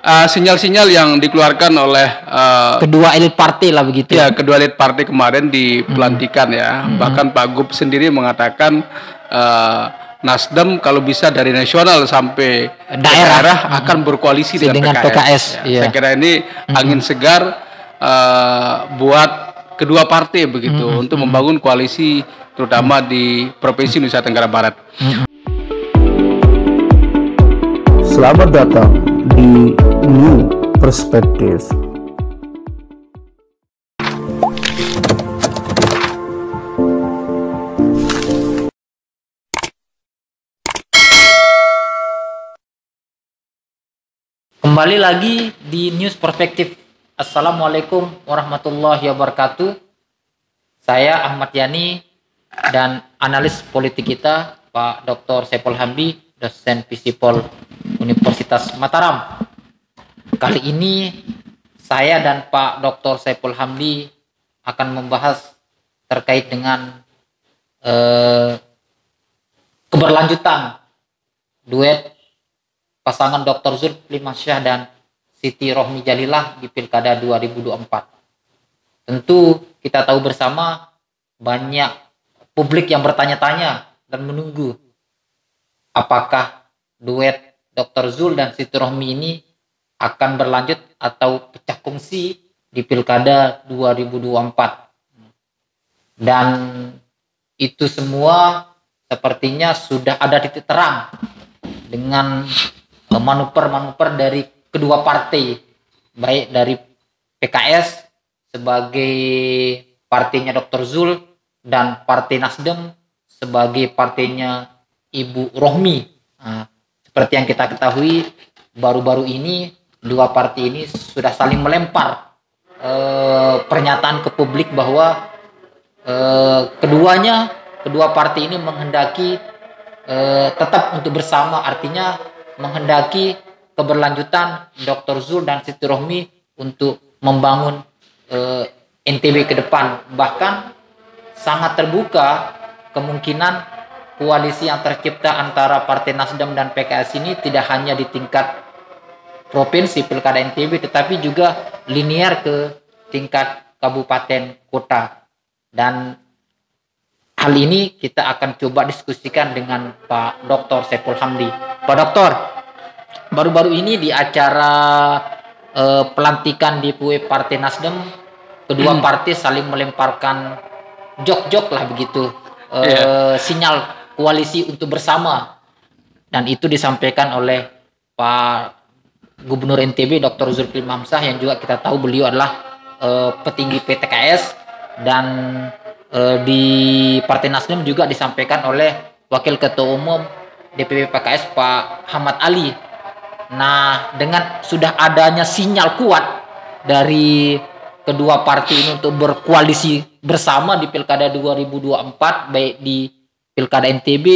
sinyal-sinyal yang dikeluarkan oleh kedua elit partai lah begitu. Ya, kedua elit partai kemarin di pelantikan ya. Bahkan Pak Gub sendiri mengatakan Nasdem kalau bisa dari nasional sampai daerah akan berkoalisi dengan PKS. Ya, saya kira ini angin segar buat kedua partai begitu untuk membangun koalisi terutama di Provinsi Nusa Tenggara Barat. Selamat datang di New Perspective. Kembali lagi di News Perspektif. Assalamualaikum warahmatullahi wabarakatuh. Saya Ahmad Yani dan analis politik kita Pak Dr. Saiful Hamdi, dosen Visipol Universitas Mataram. Kali ini saya dan Pak Dr. Saiful Hamdi akan membahas terkait dengan keberlanjutan duet pasangan Dr. Zulkifli Mansyah dan Siti Rohmi Jalilah di Pilkada 2024. Tentu kita tahu bersama banyak publik yang bertanya-tanya dan menunggu apakah duet Dr. Zul dan Siti Rohmi ini akan berlanjut atau pecah kongsi di Pilkada 2024. Dan itu semua sepertinya sudah ada titik terang dengan manuver-manuver dari kedua partai, baik dari PKS sebagai partainya Dr. Zul dan Partai Nasdem sebagai partainya Ibu Rohmi. Nah, seperti yang kita ketahui, baru-baru ini dua partai ini sudah saling melempar pernyataan ke publik bahwa kedua partai ini menghendaki tetap untuk bersama, artinya menghendaki keberlanjutan Dr. Zul dan Siti Rohmi untuk membangun NTB ke depan. Bahkan sangat terbuka kemungkinan koalisi yang tercipta antara Partai Nasdem dan PKS ini tidak hanya di tingkat provinsi Pilkada NTB, tetapi juga linear ke tingkat kabupaten kota. Dan hal ini kita akan coba diskusikan dengan Pak Dr. Saiful Hamdi. Pak Dokter, baru-baru ini di acara pelantikan DPW Partai Nasdem, kedua partai saling melemparkan jok-jok lah begitu, sinyal koalisi untuk bersama, dan itu disampaikan oleh Pak Gubernur NTB Dr. Zulkifli Mansyah yang juga kita tahu beliau adalah petinggi PTKS, dan di Partai Nasdem juga disampaikan oleh Wakil Ketua Umum DPW PKS Pak Ahmad Ali. Nah, dengan sudah adanya sinyal kuat dari kedua partai ini untuk berkoalisi bersama di Pilkada 2024, baik di Pilkada NTB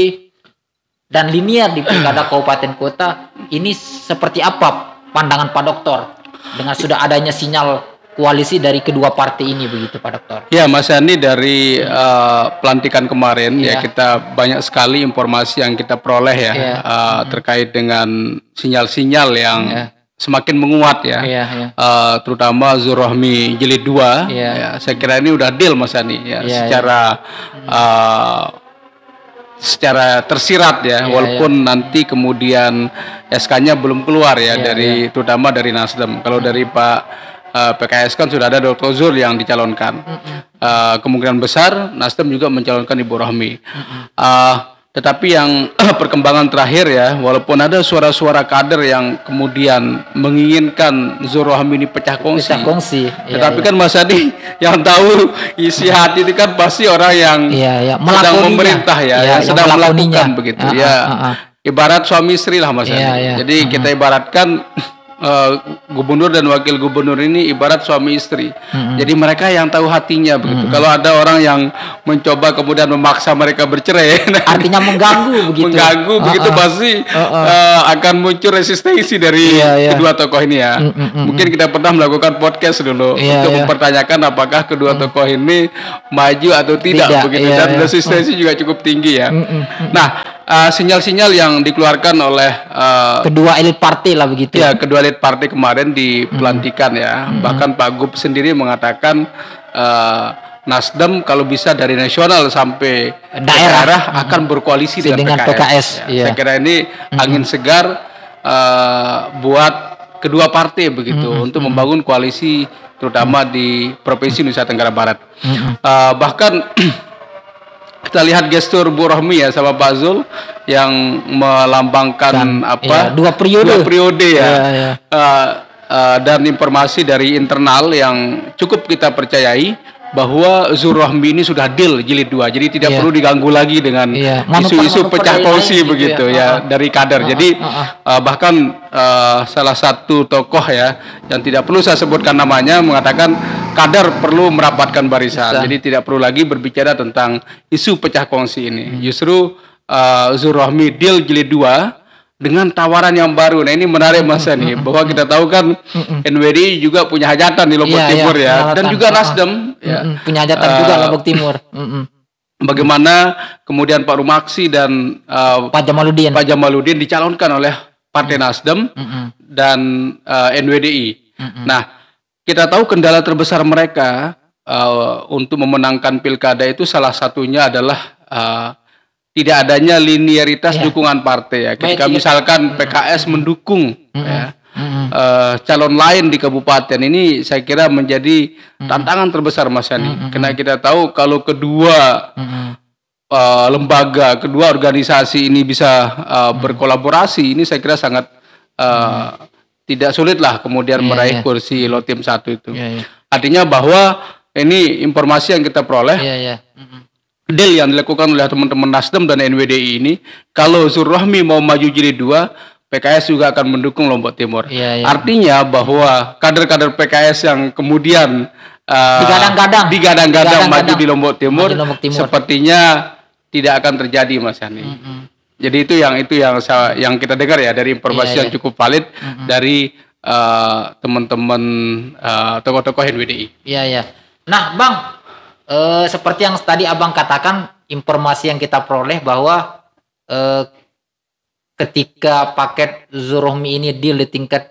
dan linear di Pilkada Kabupaten Kota, ini seperti apa pandangan Pak Dokter dengan sudah adanya sinyal koalisi dari kedua partai ini begitu Pak Dokter? Ya, Mas Yani, dari pelantikan kemarin ya kita banyak sekali informasi yang kita peroleh ya terkait dengan sinyal-sinyal yang semakin menguat ya, terutama Zul Rohmi Jilid 2 ya, saya kira ini udah deal Mas Yani ya, secara tersirat ya, walaupun nanti kemudian SK-nya belum keluar ya terutama dari Nasdem. Kalau dari Pak PKS kan sudah ada Dr. Zul yang dicalonkan. Kemungkinan besar Nasdem juga mencalonkan Ibu Rohmi. Tetapi yang perkembangan terakhir ya, walaupun ada suara-suara kader yang kemudian menginginkan Zul Rohmi ini pecah kongsi. Tetapi kan Mas Adi yang tahu isi hati itu kan pasti orang yang sedang memerintah yang sedang melakukan begitu ibarat suami istri lah Mas Adi. Jadi kita ibaratkan gubernur dan wakil gubernur ini ibarat suami istri. Jadi mereka yang tahu hatinya begitu. Kalau ada orang yang mencoba kemudian memaksa mereka bercerai, artinya mengganggu begitu. Begitu pasti akan muncul resistensi dari kedua tokoh ini ya. Mungkin kita pernah melakukan podcast dulu untuk mempertanyakan apakah kedua tokoh ini maju atau tidak begitu, dan resistensi juga cukup tinggi ya. Nah, sinyal-sinyal yang dikeluarkan oleh kedua elit partai lah begitu. ya kedua elit partai kemarin di pelantikan ya. Bahkan Pak Gub sendiri mengatakan Nasdem kalau bisa dari nasional sampai daerah akan berkoalisi dengan PKS. Iya. Saya kira ini angin segar buat kedua partai begitu untuk membangun koalisi terutama di Provinsi Nusa Tenggara Barat. Bahkan kita lihat gestur Bu Rohmi ya sama Pak Zul yang melambangkan dua periode ya. Dan informasi dari internal yang cukup kita percayai bahwa Zul Rohmi ini sudah deal jilid 2, jadi tidak perlu diganggu lagi dengan isu-isu pecah kongsi begitu ya dari kader. Jadi bahkan salah satu tokoh ya yang tidak perlu saya sebutkan namanya mengatakan kader perlu merapatkan barisan. Jadi tidak perlu lagi berbicara tentang isu pecah kongsi ini. Justru Zul Rohmi deal jilid 2 dengan tawaran yang baru. Nah ini menarik Mas nih, bahwa kita tahu kan NWDI juga punya hajatan di Lombok Timur ya, dan juga Nasdem punya hajatan juga Lombok Timur. Bagaimana kemudian Pak Rumaksi dan Pak Jamaludin dicalonkan oleh Partai Nasdem dan NWDI. Nah kita tahu kendala terbesar mereka untuk memenangkan pilkada itu salah satunya adalah tidak adanya linearitas dukungan partai ya. Ketika misalkan PKS mendukung calon lain di kabupaten ini, saya kira menjadi tantangan terbesar Mas Yani. Karena kita tahu kalau kedua lembaga, kedua organisasi ini bisa berkolaborasi, ini saya kira sangat tidak sulit lah kemudian meraih kursi Lotim 1 itu. Artinya bahwa ini informasi yang kita peroleh. Deal yang dilakukan oleh teman-teman Nasdem dan NWDI ini, kalau Zul Rohmi mau maju jilid 2, PKS juga akan mendukung Lombok Timur. Artinya bahwa kader-kader PKS yang kemudian digadang-gadang maju di Lombok Timur, sepertinya tidak akan terjadi Mas Yani. Jadi itu yang kita dengar ya dari informasi yang cukup valid dari teman-teman tokoh-tokoh NWDI. Nah, Bang, seperti yang tadi Abang katakan, informasi yang kita peroleh bahwa ketika paket Zul Rohmi ini deal di tingkat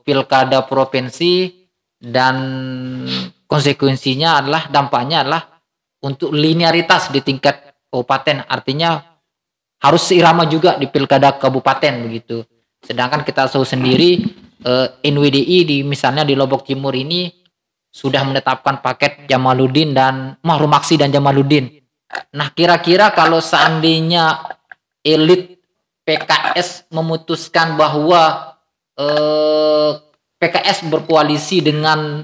pilkada provinsi, dan konsekuensinya adalah dampaknya adalah untuk linearitas di tingkat kabupaten, artinya harus seirama juga di pilkada kabupaten begitu. Sedangkan kita tahu sendiri NWDI misalnya di Lombok Timur ini sudah menetapkan paket Jamaludin dan Rumaksi dan Jamaludin. Nah, kira-kira kalau seandainya elit PKS memutuskan bahwa PKS berkoalisi dengan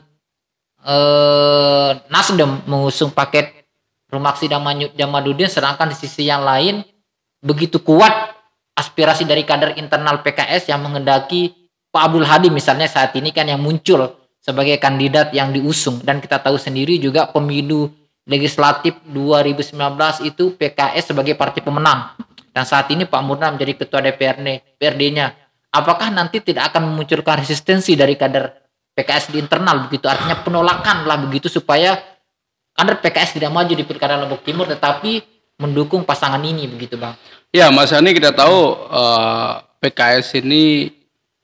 Nasdem mengusung paket Rumaksi dan Jamaludin, sedangkan di sisi yang lain begitu kuat aspirasi dari kader internal PKS yang menghendaki Pak Abdul Hadi misalnya saat ini kan yang muncul sebagai kandidat yang diusung, dan kita tahu sendiri juga pemilu legislatif 2019 itu PKS sebagai partai pemenang, dan saat ini Pak Murna menjadi ketua DPRD-nya. Apakah nanti tidak akan memunculkan resistensi dari kader PKS di internal begitu, artinya penolakan lah begitu supaya kader PKS tidak maju di pilkada Lombok Timur tetapi mendukung pasangan ini begitu Bang? Ya Mas Hani, kita tahu PKS ini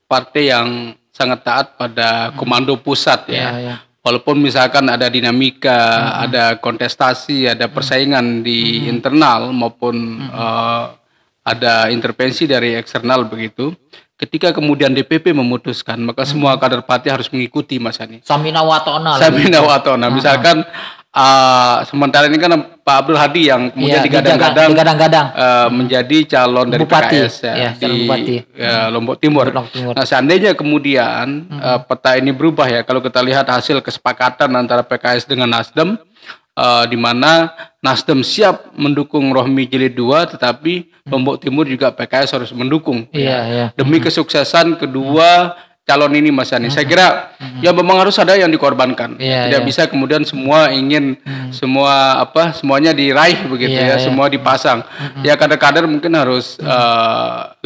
partai yang sangat taat pada komando pusat ya. Walaupun misalkan ada dinamika, ada kontestasi, ada persaingan di internal maupun ada intervensi dari eksternal begitu. Ketika kemudian DPP memutuskan, maka semua kader partai harus mengikuti Mas Hani. Samina wa ta'na. Misalkan sementara ini kan Pak Abdul Hadi yang kemudian digadang-gadang menjadi calon dari Bupati, PKS di Lombok Timur. Nah, seandainya kemudian peta ini berubah ya, kalau kita lihat hasil kesepakatan antara PKS dengan Nasdem, di mana Nasdem siap mendukung Rohmi jilid 2, tetapi Lombok Timur juga PKS harus mendukung demi kesuksesan kedua calon ini Mas Yani. Saya kira ya memang harus ada yang dikorbankan. Tidak bisa kemudian semua ingin semuanya diraih begitu semua dipasang. Ya kader-kader mungkin harus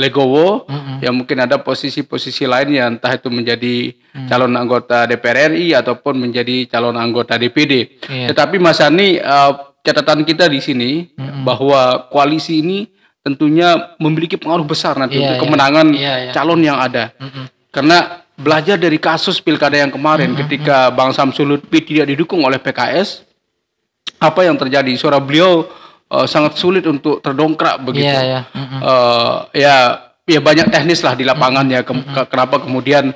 legowo, ya mungkin ada posisi-posisi lain yang entah itu menjadi calon anggota DPR RI ataupun menjadi calon anggota DPD. Tetapi Mas Yani, catatan kita di sini bahwa koalisi ini tentunya memiliki pengaruh besar nanti untuk kemenangan calon yang ada. Karena belajar dari kasus pilkada yang kemarin ketika Bang Samsul Lutfi tidak didukung oleh PKS, apa yang terjadi? Suara beliau sangat sulit untuk terdongkrak begitu. Ya banyak teknis lah di lapangannya. Kenapa kemudian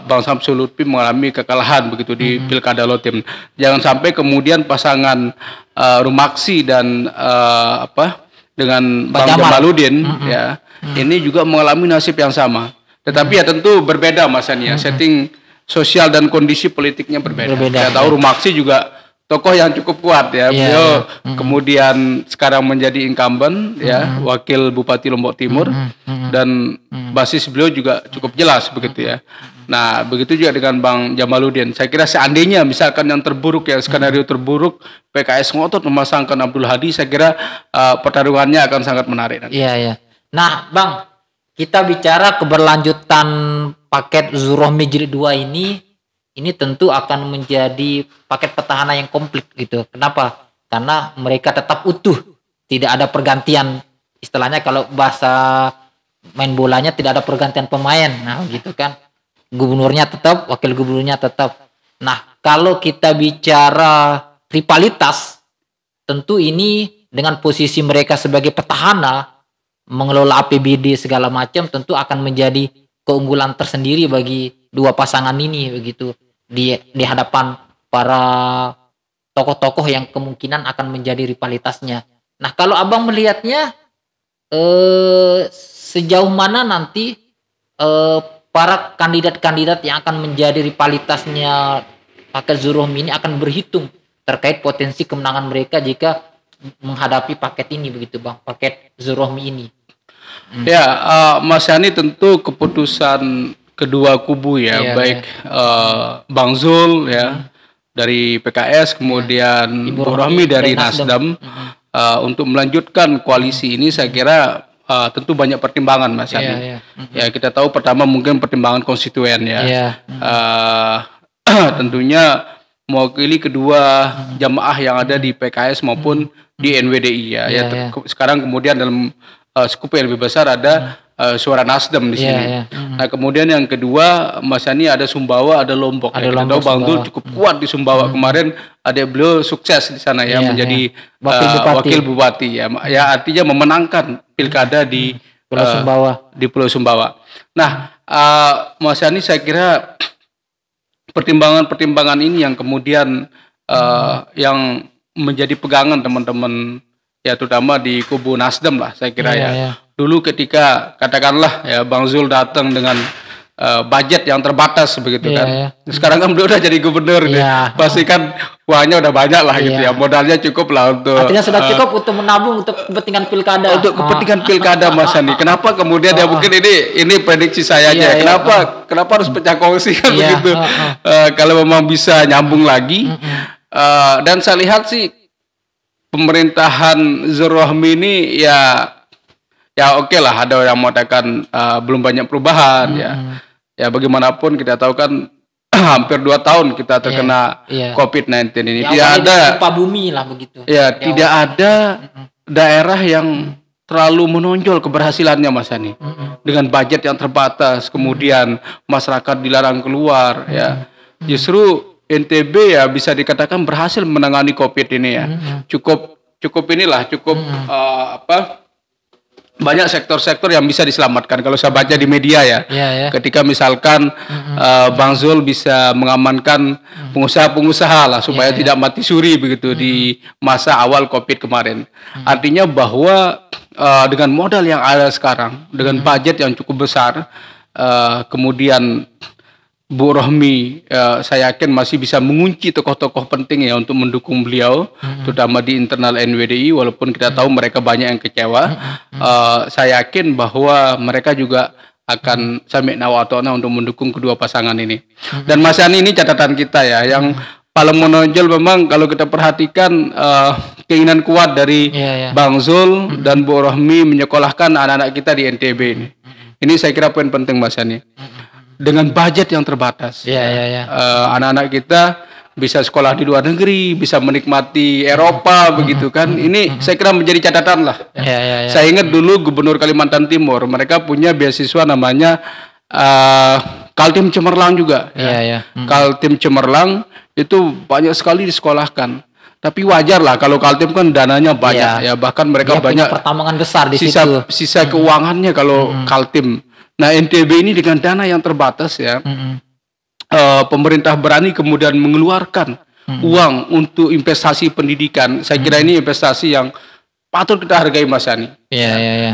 Bang Samsul Lutfi mengalami kekalahan begitu di pilkada Lotim. Jangan sampai kemudian pasangan Rumaksi dan dengan Bang Jamaludin ya ini juga mengalami nasib yang sama. Tetapi ya tentu berbeda Mas Ani ya. Setting sosial dan kondisi politiknya berbeda. Saya tahu Rumaksi juga tokoh yang cukup kuat ya. Beliau kemudian sekarang menjadi incumbent ya, wakil Bupati Lombok Timur dan basis beliau juga cukup jelas begitu ya. Nah, begitu juga dengan Bang Jamaludin. Saya kira seandainya misalkan yang terburuk ya, skenario terburuk PKS ngotot memasangkan Abdul Hadi, saya kira pertarungannya akan sangat menarik nanti. Iya. Nah, Bang, kita bicara keberlanjutan paket Zurohmi Jilid 2 ini tentu akan menjadi paket petahana yang komplit gitu. Kenapa? Karena mereka tetap utuh, tidak ada pergantian. Istilahnya kalau bahasa main bolanya tidak ada pergantian pemain. Nah, gitu kan. Gubernurnya tetap, wakil gubernurnya tetap. Nah, kalau kita bicara rivalitas, tentu ini dengan posisi mereka sebagai petahana, mengelola APBD segala macam, tentu akan menjadi keunggulan tersendiri bagi dua pasangan ini begitu. Di hadapan para tokoh-tokoh yang kemungkinan akan menjadi rivalitasnya. Nah, kalau Abang melihatnya sejauh mana nanti para kandidat-kandidat yang akan menjadi rivalitasnya paket Zurohmi ini akan berhitung terkait potensi kemenangan mereka jika menghadapi paket ini begitu Bang, paket Zurohmi ini. Ya, Mas Yani, tentu keputusan kedua kubu ya, baik Bang Zul ya dari PKS, kemudian Bu Rohmi dari Nasdem untuk melanjutkan koalisi ini, saya kira tentu banyak pertimbangan Mas Yani. Ya, kita tahu pertama mungkin pertimbangan konstituen ya. Tentunya mewakili kedua jamaah yang ada di PKS maupun di NWDI ya. Sekarang kemudian dalam skup yang lebih besar ada suara Nasdem di sini. Nah, kemudian yang kedua Mas Yani ada Sumbawa, ada Lombok. Kita tahu Bang Zul cukup kuat di Sumbawa. Kemarin ada beliau sukses di sana ya, menjadi wakil bupati ya. Ya, artinya memenangkan pilkada di Pulau Sumbawa. Nah, Mas Yani, saya kira pertimbangan-pertimbangan ini yang kemudian yang menjadi pegangan teman-teman ya, terutama di kubu Nasdem lah saya kira ya. Dulu ketika katakanlah ya Bang Zul datang dengan budget yang terbatas begitu kan. Sekarang kan beliau udah jadi gubernur nih. Pasti kan uangnya udah banyak lah gitu ya. Modalnya cukup lah untuk artinya sudah cukup untuk menabung untuk kepentingan pilkada. Untuk kepentingan pilkada Mas Yani. Kenapa kemudian ya mungkin ini prediksi saya aja. Kenapa harus pecah kongsi kan begitu. Kalau memang bisa nyambung lagi. Dan saya lihat sih pemerintahan Zurohmi ini ya oke lah, ada yang mengatakan belum banyak perubahan ya bagaimanapun kita tahu kan hampir 2 tahun kita terkena COVID-19 ini. Tidak ada gempa bumi lah begitu. Ya, tidak ada daerah yang terlalu menonjol keberhasilannya Mas Yani. Dengan budget yang terbatas, kemudian masyarakat dilarang keluar ya. Justru NTB ya bisa dikatakan berhasil menangani COVID ini ya. Cukup banyak sektor-sektor yang bisa diselamatkan kalau saya baca di media ya. Ketika misalkan Bang Zul bisa mengamankan pengusaha-pengusaha lah supaya tidak mati suri begitu di masa awal COVID kemarin. Artinya bahwa dengan modal yang ada sekarang, dengan budget yang cukup besar, kemudian Bu Rohmi saya yakin masih bisa mengunci tokoh-tokoh penting ya untuk mendukung beliau, terutama di internal NWDI, walaupun kita tahu mereka banyak yang kecewa. Saya yakin bahwa mereka juga akan sami'na wa ata'na untuk mendukung kedua pasangan ini. Dan Mas Yani, ini catatan kita ya, yang paling menonjol memang kalau kita perhatikan keinginan kuat dari Bang Zul dan Bu Rohmi menyekolahkan anak-anak kita di NTB ini. Ini saya kira poin penting Mas Yani. Dengan budget yang terbatas, anak-anak kita bisa sekolah di luar negeri, bisa menikmati Eropa begitu kan. Ini saya kira menjadi catatan lah. Saya ingat dulu Gubernur Kalimantan Timur, mereka punya beasiswa namanya Kaltim Cemerlang juga. Kaltim Cemerlang itu banyak sekali disekolahkan. Tapi wajar lah kalau Kaltim kan dananya banyak ya, bahkan mereka banyak pertambangan besar di sisa keuangannya kalau Kaltim. Nah, NTB ini dengan dana yang terbatas ya, pemerintah berani kemudian mengeluarkan uang untuk investasi pendidikan. Saya kira ini investasi yang patut kita hargai, Mas Yani.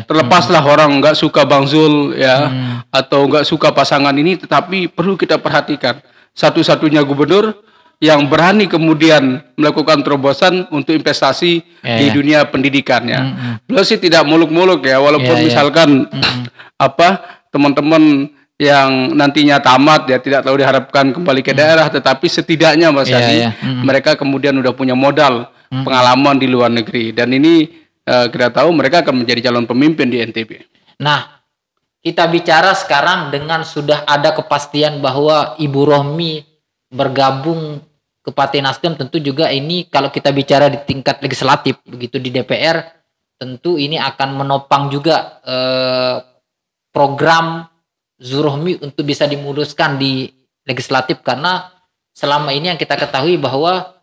Terlepaslah orang nggak suka Bang Zul ya, atau nggak suka pasangan ini, tetapi perlu kita perhatikan satu-satunya gubernur yang berani kemudian melakukan terobosan untuk investasi di dunia pendidikannya. Beliau sih tidak muluk-muluk ya, walaupun misalkan teman-teman yang nantinya tamat ya tidak tahu diharapkan kembali ke daerah, tetapi setidaknya Mas Adi, mereka kemudian udah punya modal pengalaman di luar negeri, dan ini kita tahu mereka akan menjadi calon pemimpin di NTB. Nah, kita bicara sekarang dengan sudah ada kepastian bahwa Ibu Rohmi bergabung ke Partai Nasdem, tentu juga ini kalau kita bicara di tingkat legislatif begitu di DPR, tentu ini akan menopang juga program Zurohmi untuk bisa dimuluskan di legislatif, karena selama ini yang kita ketahui bahwa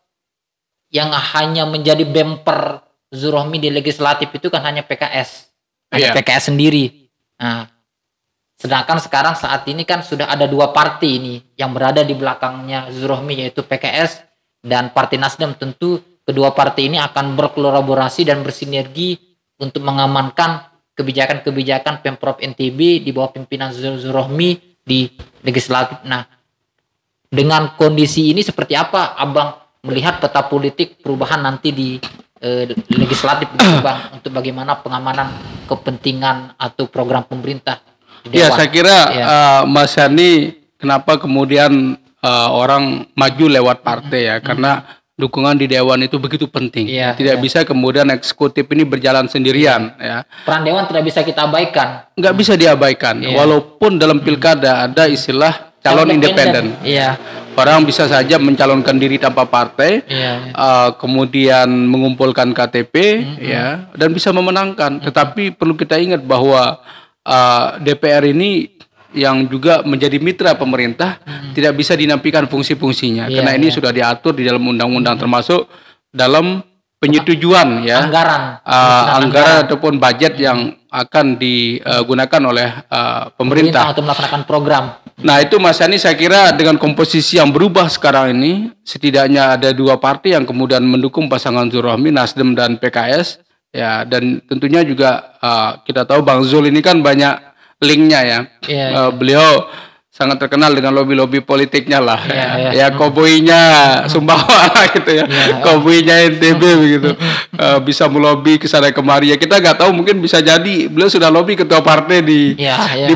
yang hanya menjadi bumper Zurohmi di legislatif itu kan hanya PKS, PKS sendiri. Nah, sedangkan sekarang saat ini kan sudah ada dua partai ini yang berada di belakangnya Zurohmi, yaitu PKS dan Partai Nasdem. Tentu kedua partai ini akan berkolaborasi dan bersinergi untuk mengamankan kebijakan-kebijakan Pemprov NTB di bawah pimpinan Zurohmi di legislatif. Nah, dengan kondisi ini seperti apa Abang melihat peta politik perubahan nanti di legislatif Bang, untuk bagaimana pengamanan kepentingan atau program pemerintah? Ya, saya kira Mas Yani, kenapa kemudian orang maju lewat partai ya, karena dukungan di Dewan itu begitu penting. Tidak bisa kemudian eksekutif ini berjalan sendirian ya. Peran Dewan tidak bisa kita abaikan. Nggak bisa diabaikan. Walaupun dalam pilkada ada istilah calon independen. Orang bisa saja mencalonkan diri tanpa partai, kemudian mengumpulkan KTP ya, dan bisa memenangkan. Tetapi perlu kita ingat bahwa DPR ini yang juga menjadi mitra pemerintah tidak bisa dinafikan fungsi-fungsinya, karena ini sudah diatur di dalam undang-undang, termasuk dalam penyetujuan ya anggaran ataupun budget yang akan digunakan oleh pemerintah untuk melaksanakan program. Nah itu Mas Yani, saya kira dengan komposisi yang berubah sekarang ini, setidaknya ada dua partai yang kemudian mendukung pasangan Zurohmi, Nasdem dan PKS ya, dan tentunya juga kita tahu Bang Zul ini kan banyak linknya ya. Beliau sangat terkenal dengan lobi-lobi politiknya lah. Koboinya Sumbawa gitu ya. Koboinya NTB begitu. Bisa melobi ke sana kemari ya. Kita nggak tahu, mungkin bisa jadi beliau sudah lobi ketua partai di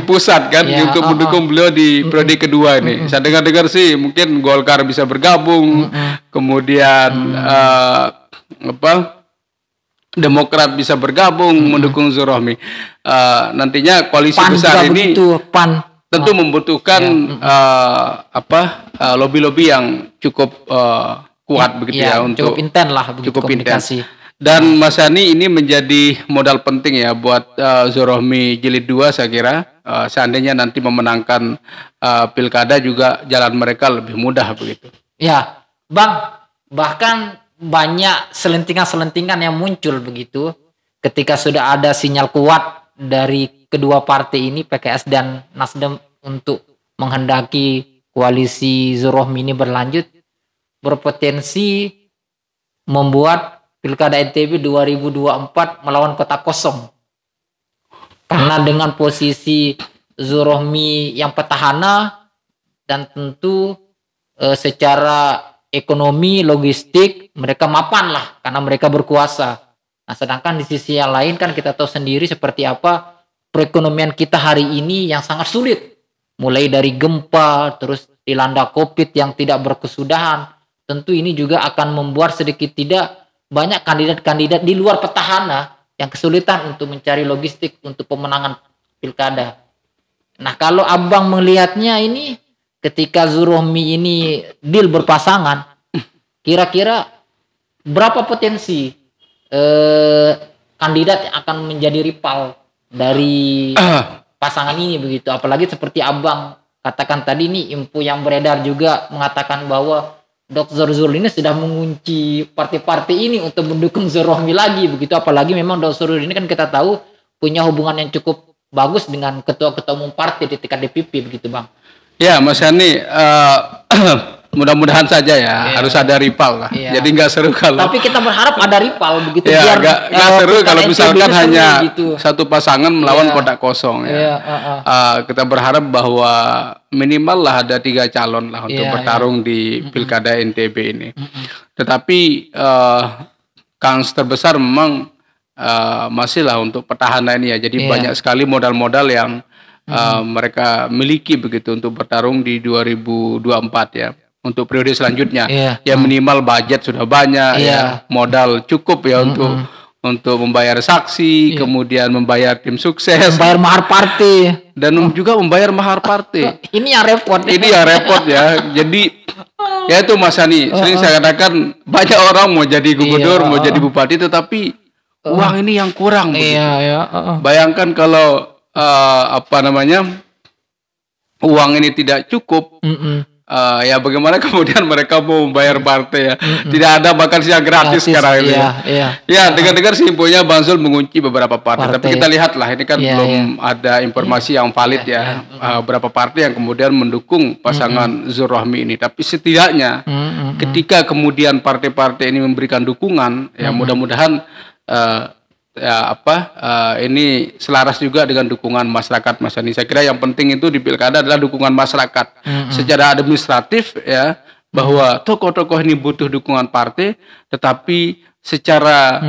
pusat kan, untuk mendukung beliau di periode kedua ini. Saya dengar-dengar sih mungkin Golkar bisa bergabung, kemudian Demokrat bisa bergabung mendukung Zurohmi. Nantinya koalisi PAN besar ini tentu membutuhkan lobby-lobby yang cukup kuat begitu ya, untuk cukup intens lah, cukup komunikasi. Dan Mas Yani, ini menjadi modal penting ya buat Zurohmi jilid 2 saya kira. Seandainya nanti memenangkan pilkada juga jalan mereka lebih mudah begitu. Ya, Bang, bahkan banyak selentingan-selentingan yang muncul begitu ketika sudah ada sinyal kuat dari kedua partai ini, PKS dan Nasdem, untuk menghendaki koalisi Zurohmi ini berlanjut, berpotensi membuat pilkada NTB 2024 melawan kota kosong. Karena dengan posisi Zurohmi yang petahana dan tentu secara ekonomi, logistik, mereka mapan lah karena mereka berkuasa. Nah, sedangkan di sisi yang lain kan kita tahu sendiri seperti apa perekonomian kita hari ini yang sangat sulit. Mulai dari gempa, terus dilanda COVID yang tidak berkesudahan. Tentu ini juga akan membuat sedikit tidak banyak kandidat-kandidat di luar petahana yang kesulitan untuk mencari logistik untuk pemenangan pilkada. Nah, kalau Abang melihatnya ini, ketika Zurohmi ini deal berpasangan, kira-kira berapa potensi kandidat yang akan menjadi rival dari pasangan ini begitu? Apalagi seperti Abang katakan tadi nih, info yang beredar juga mengatakan bahwa Dr. Zul ini sudah mengunci partai-partai ini untuk mendukung Zul Rohmi lagi begitu. Apalagi memang Dr. Zul ini kan kita tahu punya hubungan yang cukup bagus dengan ketua-ketua umum partai di tingkat DPP begitu, Bang. Ya, Mas Yani, mudah-mudahan saja ya, harus ada rival lah. Jadi nggak seru kalau. Tapi kita berharap ada rival begitu, ya, biar nggak seru kalau misalkan hanya gitu. satu pasangan melawan kotak kosong ya. Kita berharap bahwa minimal lah ada 3 calon lah untuk bertarung di Pilkada NTB ini. Tetapi kans terbesar memang masih lah untuk petahana ini ya. Jadi banyak sekali modal-modal yang mereka miliki begitu untuk bertarung di 2024 ya. Untuk periode selanjutnya, ya minimal budget sudah banyak, ya modal cukup ya untuk membayar saksi, kemudian membayar tim sukses, membayar mahar partai, dan juga membayar mahar partai. Ini yang repot. Ini yang repot ya. Jadi ya itu Mas Yani, sering saya katakan banyak orang mau jadi gubernur, mau jadi bupati, tetapi uang ini yang kurang. Bayangkan kalau uang ini tidak cukup. Ya bagaimana kemudian mereka mau membayar partai ya. Tidak ada makan siang gratis sekarang ini. Ya, dengar-dengar sih infonya Bang Zul mengunci beberapa partai. Tapi kita lihatlah ini kan belum ada informasi yang valid ya. Berapa partai yang kemudian mendukung pasangan Zul Rohmi ini. Tapi setidaknya ketika kemudian partai-partai ini memberikan dukungan, ya mudah-mudahan ini selaras juga dengan dukungan masyarakat, Mas Yani. Saya kira yang penting itu di pilkada adalah dukungan masyarakat secara administratif ya, bahwa tokoh-tokoh ini butuh dukungan partai, tetapi secara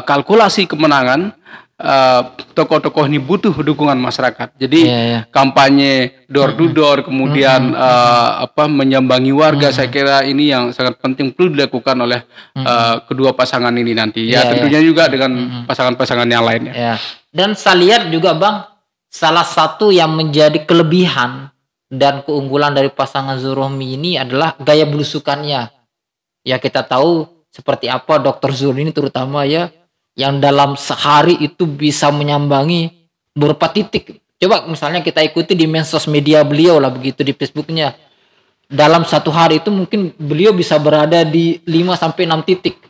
kalkulasi kemenangan tokoh-tokoh ini butuh dukungan masyarakat. Jadi kampanye door to door, kemudian menyambangi warga, saya kira ini yang sangat penting perlu dilakukan oleh kedua pasangan ini nanti. Tentunya juga dengan pasangan-pasangan yang lainnya. Dan saya lihat juga Bang, salah satu yang menjadi kelebihan dan keunggulan dari pasangan Zul Rohmi ini adalah gaya belusukannya. Ya kita tahu seperti apa Dr. Zul ini terutama ya, yang dalam sehari itu bisa menyambangi beberapa titik. Coba misalnya kita ikuti di medsos media beliau lah begitu, di Facebooknya. Dalam satu hari itu mungkin beliau bisa berada di 5-6 titik.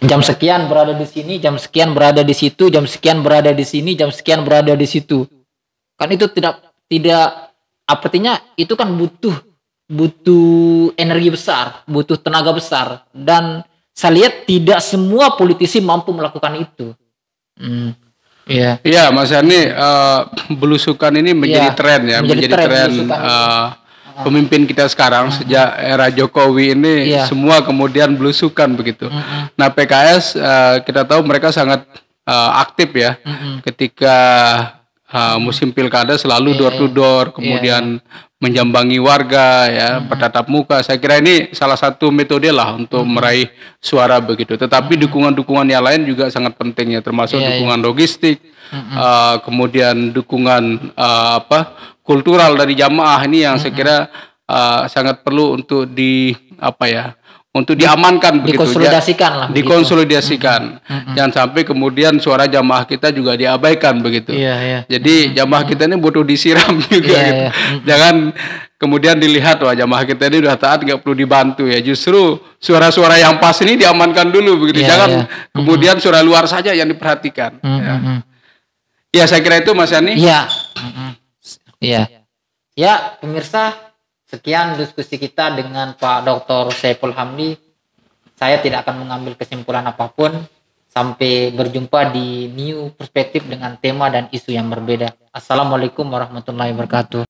Jam sekian berada di sini, jam sekian berada di situ, jam sekian berada di sini, jam sekian berada di situ. Kan itu tidak artinya itu kan butuh energi besar, butuh tenaga besar, dan saya lihat tidak semua politisi mampu melakukan itu. Iya, Mas Yani, belusukan ini menjadi tren ya, menjadi tren pemimpin kita sekarang sejak era Jokowi ini semua kemudian belusukan begitu. Nah PKS kita tahu mereka sangat aktif ya ketika musim pilkada, selalu door to door, kemudian menjambangi warga ya, bertatap muka. Saya kira ini salah satu metode lah untuk meraih suara begitu. Tetapi dukungan-dukungan yang lain juga sangat penting ya, termasuk dukungan logistik, kemudian dukungan kultural dari jamaah ini yang saya kira sangat perlu untuk untuk diamankan begitu, dikonsolidasikan. Jangan sampai kemudian suara jamaah kita juga diabaikan begitu. Jadi jamaah kita ini butuh disiram juga gitu. Jangan kemudian dilihat wah jamaah kita ini udah taat nggak perlu dibantu ya. Justru suara-suara yang pas ini diamankan dulu begitu. Jangan kemudian suara luar saja yang diperhatikan. Ya saya kira itu Mas Yani. Ya pemirsa, sekian diskusi kita dengan Pak Dr. Saiful Hamdi. Saya tidak akan mengambil kesimpulan apapun. Sampai berjumpa di New Perspektif dengan tema dan isu yang berbeda. Assalamualaikum warahmatullahi wabarakatuh.